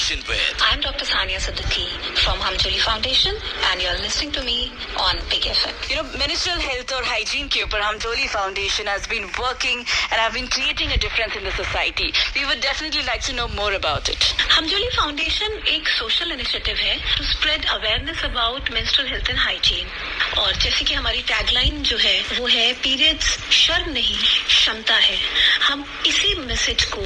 Foundation with. I'm Dr. Sania Siddiqui from Hamjoli Foundation and you're listening to me on Big FM. You know, menstrual health और hygiene के ऊपर Hamjoli Foundation has been working and have been creating a difference in the society. We would definitely like to know more about it. Hamjoli Foundation एक social initiative है to spread awareness about menstrual health and hygiene. और जैसे कि हमारी tagline जो है वो है पीरियड्स शर्म नहीं क्षमता है. हम इसी मैसेज को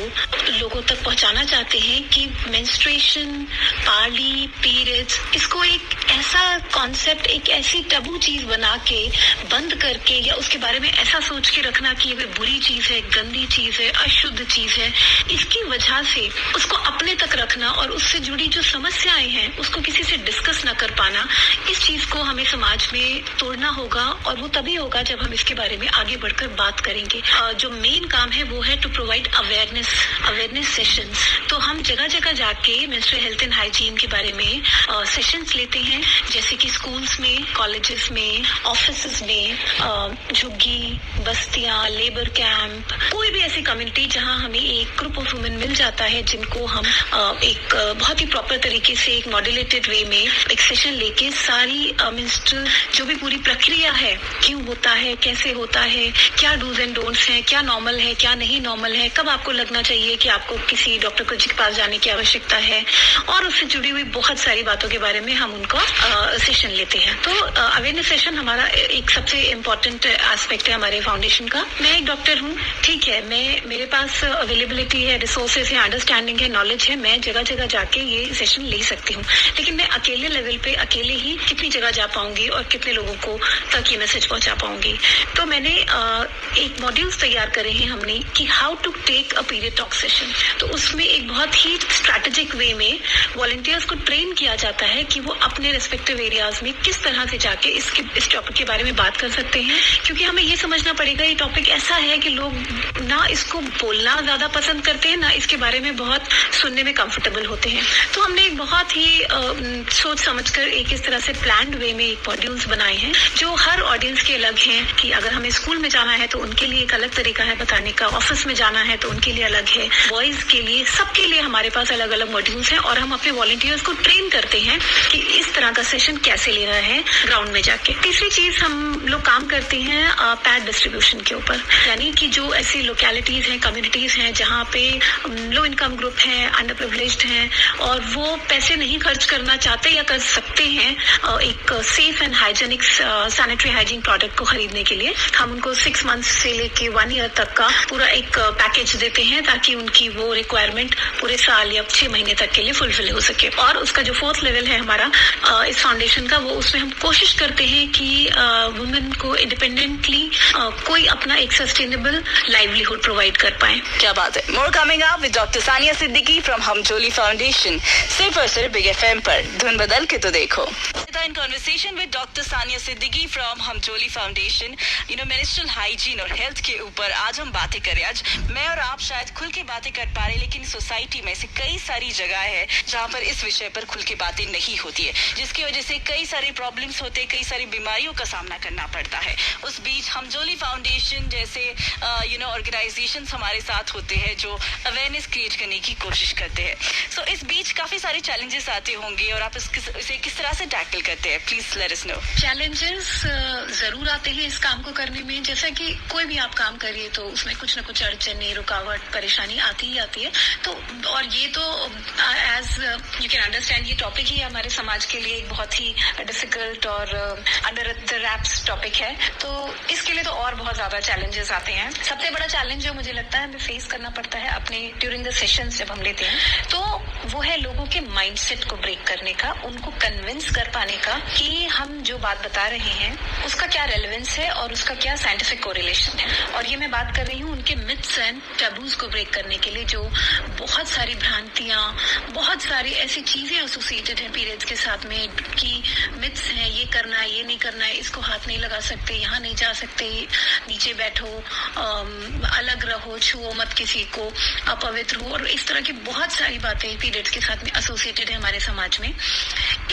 लोगों तक पहुंचाना चाहते हैं कि मेंस्ट्रुएशन, पार्ली, पीरियड्स इसको एक ऐसा कॉन्सेप्ट, एक ऐसी टबू चीज बना के बंद करके या उसके बारे में ऐसा सोच के रखना कि ये बुरी चीज है, गंदी चीज है, अशुद्ध चीज है. इसकी वजह से उसको अपने तक रखना और उससे जुड़ी जो समस्याएं हैं उसको किसी से डिस्कस न कर पाना, इस चीज को हमें समाज में तोड़ना होगा और वो तभी होगा जब हम इसके बारे में आगे बढ़कर बात करेंगे. जो मेन काम है वो है टू प्रोवाइड अवेयरनेस सेशंस. तो हम जगह जगह जाके मेंस्ट्रुअल हेल्थ एंड हाइजीन के बारे में सेशंस लेते हैं, जैसे कि स्कूल्स में, कॉलेजेस में, ऑफिसेज में, झुग्गी, बस्तियां, लेबर कैंप, कोई भी ऐसी कम्युनिटी जहां हमें एक ग्रुप ऑफ वुमेन मिल जाता है जिनको हम एक बहुत ही प्रॉपर तरीके से एक मॉड्यूलेटेड वे में एक सेशन लेके सारी मेंस्ट्रुअल जो भी पूरी प्रक्रिया है, क्यों होता है, कैसे होता है, क्या डूज एंड डोंट्स हैं, क्या नॉर्मल है, क्या नहीं नॉर्मल है, कब आपको लगना चाहिए कि आपको किसी डॉक्टर के पास जाने की आवश्यकता है, और उससे जुड़ी हुई बहुत सारी बातों के बारे में हम उनको सेशन लेते हैं. तो अवेयरनेस सेशन हमारा एक सबसे इम्पोर्टेंट एस्पेक्ट है हमारे फाउंडेशन का. मैं एक डॉक्टर हूँ, ठीक है, मेरे पास अवेलेबिलिटी है, रिसोर्सेज है, अंडरस्टैंडिंग है, नॉलेज है, मैं जगह जगह जाके ये सेशन ले सकती हूँ. लेकिन मैं अकेले लेवल पे अकेले ही कितनी जगह जा पाऊंगी और कितने लोगों को तक ये मैसेज पहुंचा पाऊंगी. तो मैंने एक मॉड्यूल्स तैयार करे हैं हमने कि how to take a period talk session. तो उसमें एक बहुत ही स्ट्रैटेजिक वे में वॉलंटियर्स को ट्रेन किया जाता है कि वो अपने रेस्पेक्टिव एरियाज में किस तरह से जाके इस टॉपिक के बारे में बात कर सकते हैं. क्योंकि हमें ये समझना पड़ेगा ये टॉपिक ऐसा है कि लोग ना इसको बोलना ज्यादा पसंद करते हैं, ना इसके बारे में बहुत सुनने में कंफर्टेबल होते हैं. तो हमने एक बहुत ही सोच समझकर एक इस तरह से प्लान्ड वे में एक मॉड्यूल्स बनाए हैं जो हर ऑडियंस के अलग हैं. कि अगर हमें स्कूल में जाना है तो उनके लिए एक अलग तरीका है बताने का, ऑफिस में जाना है तो उनके लिए अलग है, बॉयज के लिए, सबके लिए हमारे पास अलग अलग मॉड्यूल्स हैं. और हम अपने वॉलंटियर्स को ट्रेन करते हैं कि इस तरह का सेशन कैसे लेना है ग्राउंड में जाके. तीसरी चीज हम लोग काम करते हैं पैड डिस्ट्रीब्यूशन के ऊपर. यानी कि जो ऐसी लोकेलिटीज हैं, कम्युनिटीज हैं जहाँ पे लो इनकम ग्रुप हैं, अंडर प्रिविलेज्ड हैं और वो पैसे नहीं खर्च करना चाहते या कर सकते हैं एक safe and hygienic sanitary hygiene product को खरीदने के लिए, हम उनको 6 मंथ्स से लेके 1 ईयर तक का पूरा एक पैकेज देते हैं ताकि उनकी वो रिक्वायरमेंट पूरे साल या 6 महीने तक के लिए फुलफिल हो सके. और उसका जो 4th लेवल है हमारा इस फाउंडेशन का, वो उसमें हम कोशिश करते हैं कि वुमेन को इंडिपेंडेंटली कोई अपना एक सस्टेनेबल लाइवलीहुड प्रोवाइड कर पाए. क्या बात है. More coming up with doctor Sania Siddiqui from Hamjoli foundation, सिर्फ और सिर्फ बिग एफएम पर. धुन बदल के तो देखो. In conversation with Dr. Sania Siddiqui from Hamjoli Foundation, you know, menstrual hygiene और health के ऊपर आज हम बातें करें. आज मैं और आप शायद खुल के बातें कर पा रहे, लेकिन सोसाइटी में से कई सारी जगह है जहाँ पर इस विषय पर खुल के बातें नहीं होती है, जिसकी वजह से कई सारे प्रॉब्लम्स होते हैं, कई सारी बीमारियों का सामना करना पड़ता है. उस बीच हमजोली फाउंडेशन जैसे ऑर्गेनाइजेशन हमारे साथ होते हैं जो अवेयरनेस क्रिएट करने की कोशिश करते हैं. सो इस बीच काफी सारे चैलेंजेस आते होंगे और आप इसे किस तरह से टैकल करते हैं. Please let us know. Challenges जरूर आते हैं इस काम को करने में. जैसा कि कोई भी आप काम करिए तो उसमें कुछ न कुछ अड़चने, रुकावट, परेशानी आती ही आती है. तो और ये तो एज यू कैन अंडरस्टैंड ये टॉपिक ही हमारे समाज के लिए एक बहुत ही डिफिकल्ट और अंडर द रैप्स टॉपिक है. तो इसके लिए तो और बहुत ज्यादा चैलेंजेस आते हैं. सबसे बड़ा चैलेंज जो मुझे लगता है हमें फेस करना पड़ता है अपने ड्यूरिंग द सेशंस जब हम लेते हैं, तो वो है लोगों के माइंडसेट को ब्रेक करने का, उनको कन्विंस कर पाने का कि हम जो बात बता रहे हैं उसका क्या रेलेवेंस है और उसका क्या साइंटिफिक कोरिलेशन है. और ये मैं बात कर रही हूँ उनके मिथ्स एंड टैबूज को ब्रेक करने के लिए, जो बहुत सारी भ्रांतियां, बहुत सारी ऐसी चीजें एसोसिएटेड हैं पीरियड्स के साथ में कि मिथ्स हैं, ये करना है, ये नहीं करना है, इसको हाथ नहीं लगा सकते, यहाँ नहीं जा सकते, नीचे बैठो, अलग रहो, छुओ मत किसी को, अपवित्र हो, और इस तरह की बहुत सारी बातें पीरियड्स के साथ में एसोसिएटेड है हमारे समाज में.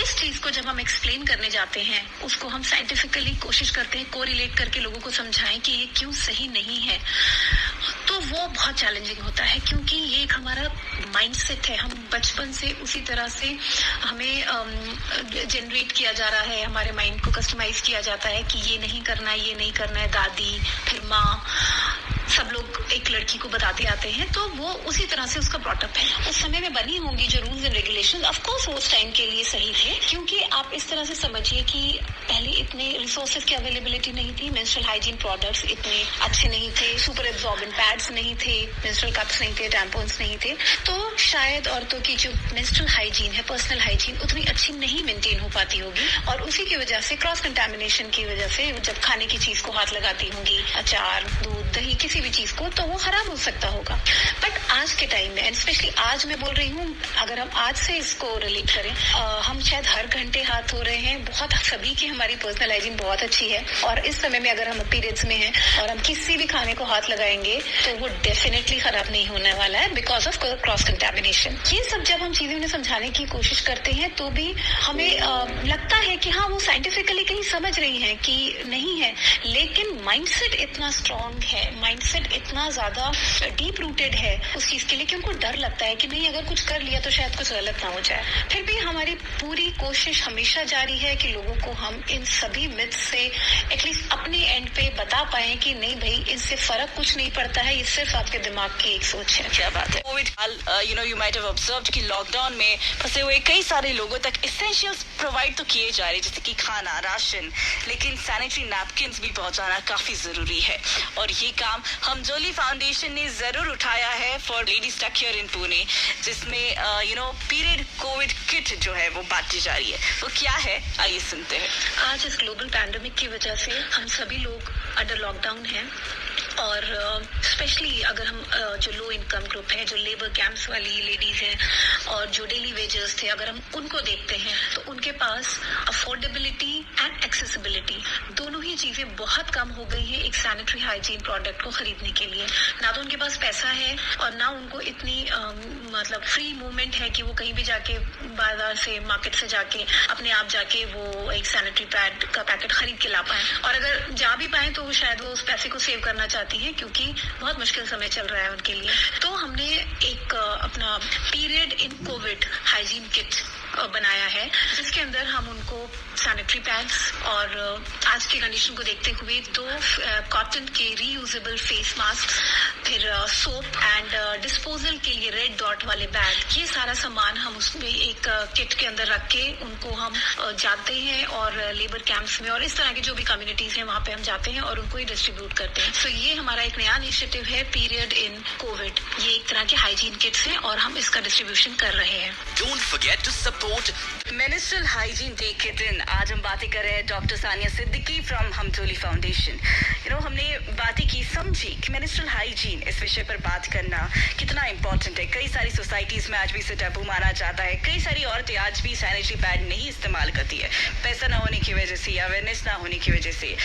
इस चीज को जब हम एक्सप्लेन करने जाते हैं, उसको हम साइंटिफिकली कोशिश करते हैं कोरिलेट करके लोगों को समझाएं कि ये क्यों सही नहीं है. तो वो बहुत चैलेंजिंग होता है, क्योंकि ये एक हमारा माइंडसेट है। हम बचपन से उसी तरह से हमें जनरेट किया जा रहा है, हमारे माइंड को कस्टमाइज किया जाता है कि ये नहीं करना है, ये नहीं करना है। दादी, फिर माँ, सब लोग एक लड़की को बताते आते हैं, तो वो उसी तरह से उसका ब्रॉटअप है। उस समय में बनी होंगी जो rules and regulations, of course वो उस टाइम के लिए सही थे, क्योंकि आप इस तरह से समझिए कि पहले इतने रिसोर्सेज की अवेलेबिलिटी नहीं थी, मेंस्ट्रुअल हाइजीन प्रोडक्ट्स इतने अच्छे नहीं थे, सुपर एब्जॉर्बेंट पैड्स नहीं थे, मेंस्ट्रुअल कप्स नहीं थे, टैम्पॉन्स नहीं थे, तो शायद औरतों की जो मेंस्ट्रुअल हाइजीन है, पर्सनल हाइजीन उतनी अच्छी नहीं मेंटेन हो पाती होगी, और उसी की वजह से, क्रॉस कंटामिनेशन की वजह से, जब खाने की चीज को हाथ लगाती होंगी, अचार, दूध, दही, किसी भी चीज को, तो वो खराब हो सकता होगा। बट आज के टाइम में, एंड स्पेशली आज मैं बोल रही हूँ, अगर हम आज से इसको रिलेट करें, हम शायद हर घंटे हाथ धो रहे हैं, बहुत सभी की हमारी पर्सनल हाइजीन बहुत अच्छी है, और इस समय में अगर हम पीरियड्स में हैं और हम किसी भी खाने को हाथ लगाएंगे तो वो डेफिनेटली खराब नहीं होने वाला है, बिकॉज ऑफ क्रॉस कंटामिनेशन। ये सब जब हम चीजें उन्हें समझाने की कोशिश करते हैं, तो भी हमें लगता है कि हाँ, वो साइंटिफिकली कहीं समझ रही हैं कि नहीं है, लेकिन माइंडसेट इतना स्ट्रांग है, माइंडसेट इतना ज्यादा डीप रूटेड है उस चीज के लिए कि उनको डर लगता है कि नहीं, अगर कुछ कर लिया तो शायद कुछ गलत ना हो जाए। फिर भी हमारी पूरी कोशिश हमेशा जारी है कि लोगों को हम इन सभी मिथ्स से एटलीस्ट अपने एंड पे बता पाए कि नहीं भाई, इससे फर्क कुछ नहीं पड़ता है, ये सिर्फ आपके दिमाग की एक सोच है। क्या बात है। Covid you might have observed कि लॉकडाउन में फंसे हुए कई सारे लोगों तक एसेंशियल्स प्रोवाइड तो किए जा रहे, जैसे कि खाना, राशन, लेकिन सैनिटरी नैपकिन्स भी पहुंचाना काफी जरूरी है, और ये काम हमजोली फाउंडेशन ने जरूर उठाया है for ladies stuck here in Pune, जिसमें पीरियड कोविड किट जो है वो बांटी जा रही है। वो क्या है, आइए सुनते हैं। आज इस ग्लोबल पैंडेमिक की वजह से हम सभी लोग अंडर लॉकडाउन हैं, और स्पेशली अगर हम जो लो इनकम ग्रुप है, जो लेबर कैंप्स वाली लेडीज हैं, और जो डेली वेजर्स थे, अगर हम उनको देखते हैं तो उनके पास अफोर्डेबिलिटी एंड एक्सेसिबिलिटी दोनों ही चीजें बहुत कम हो गई हैं एक सैनिटरी हाइजीन प्रोडक्ट को खरीदने के लिए। ना तो उनके पास पैसा है, और ना उनको इतनी मतलब फ्री मूवमेंट है कि वो कहीं भी जाके बाजार से, मार्केट से जाके अपने आप जाके वो एक सैनिटरी पैड का पैकेट खरीद के ला पाए, और अगर जा भी पाए तो शायद वो उस पैसे को सेव करना चाहती हैं, क्योंकि बहुत मुश्किल समय चल रहा है उनके लिए। तो हमने एक अपना period in Covid hygiene kit बनाया है, जिसके अंदर हम उनको सैनिटरी पैड्स और आज की कंडीशन को देखते हुए 2 कॉटन के रीयूजेबल फेस मास्क, फिर सोप एंड डिस्पोजल के लिए रेड डॉट वाले बैग, ये सारा सामान हम उसमें एक किट के अंदर रख के उनको हम जाते हैं, और लेबर कैंप्स में और इस तरह की जो भी कम्युनिटीज हैं वहाँ पे हम जाते हैं और उनको ही डिस्ट्रीब्यूट करते हैं। सो ये हमारा एक नया इनिशिएटिव है, पीरियड इन कोविड। ये एक तरह के हाइजीन किट्स हैं और हम इसका डिस्ट्रीब्यूशन कर रहे हैं। Don't forget to support menstrual hygiene day के दिन आज हम बातें कर रहे हैं doctor Sania Siddiqui from Hamjoli foundation. हमने बातें की, समझी कि मेंस्ट्रुअल हाइजीन इस विषय पर बात करना कितना इम्पोर्टेंट है। कई सारी सोसाइटीज में आज भी इसे टैबू माना जाता है, कई सारी औरतें आज भी सैनिटरी पैड नहीं इस्तेमाल करती है, पैसा ना होने की वजह से, अवेयरनेस ना होने की वजह से,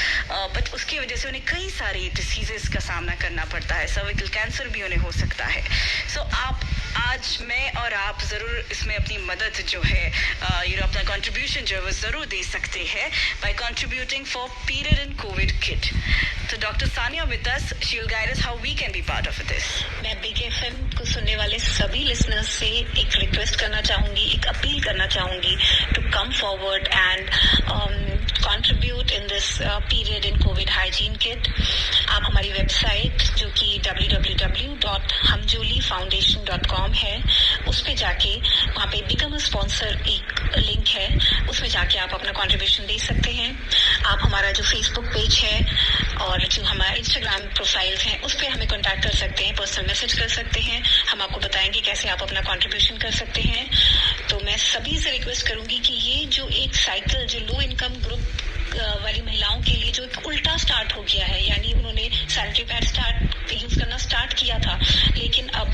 बट उसकी वजह से उन्हें कई सारी डिसीजेस का सामना करना पड़ता है, सर्विकल कैंसर भी उन्हें हो सकता है। सो आज मैं और आप जरूर इसमें अपनी मदद जो है, अपना कंट्रीब्यूशन जो है वो जरूर दे सकते हैं by contributing for period in covid kit. तो doctor Sania with us, she will guide us how we can be part of this. मैं बिग एफएम को सुनने वाले सभी लिसनर्स से एक रिक्वेस्ट करना चाहूंगी, एक अपील करना चाहूंगी to come forward and contribute in this period in COVID hygiene kit. आप हमारी वेबसाइट जो कि www.hamjolifoundation.com है, उस पे जाके वहाँ पे बिकम अ स्पॉन्सर एक लिंक है, उसमें जाके आप अपना कंट्रीब्यूशन दे सकते हैं। आप हमारा जो फेसबुक पेज है और जो हमारा इंस्टाग्राम प्रोफाइल्स हैं उस पर हमें कॉन्टैक्ट कर सकते हैं, पर्सनल मैसेज कर सकते हैं, हम आपको बताएंगे कैसे आप अपना कंट्रीब्यूशन कर सकते हैं। तो मैं सभी से रिक्वेस्ट करूंगी कि ये जो एक साइकिल जो लो इनकम ग्रुप वाली महिलाओं के लिए जो एक उल्टा स्टार्ट हो गया है, यानी उन्होंने सैनिटरी पैड यूज करना स्टार्ट किया था, लेकिन अब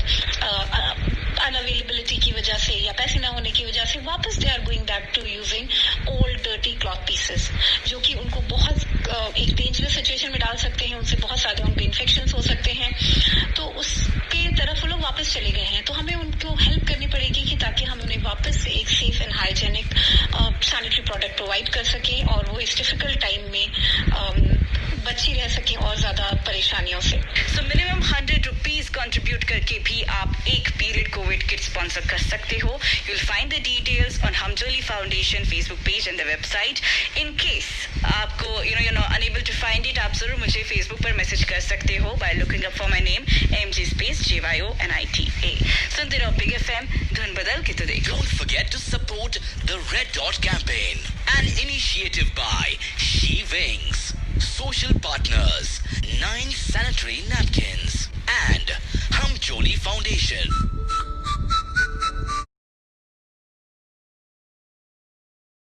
अनअवेलेबिलिटी की वजह से या पैसे ना होने की वजह से वापस they are going back to using old dirty cloth pieces, जो कि उनको बहुत एक डेंजरस सिचुएशन में डाल सकते हैं, उनसे बहुत सारे उनको इन्फेक्शंस हो सकते हैं। तो उसके तरफ वो लोग वापस चले गए हैं, तो हमें उनको हेल्प करनी पड़ेगी कि ताकि हम उन्हें वापस से एक safe and hygienic sanitary product provide कर सकें और वो इस डिफिकल्ट टाइम में बची रह सकें और ज्यादा परेशानियों से। So minimum 100 rupees contribute करके भी आप एक पीरियड कोविड किट स्पॉन्सर कर सकते हो. You'll find the details on Hamjoli Foundation Facebook page and the website. In case आपको you're not unable to find it, आप जरूर मुझे Facebook पर मैसेज कर सकते हो by looking up for my name MG space JYONITA. सुनते रहो Big FM, धुन बदल के तो देखो. Don't forget to support the Red Dot campaign, an initiative by She Wings, social partners, 9 sanitary napkins, and Hamjoli Foundation.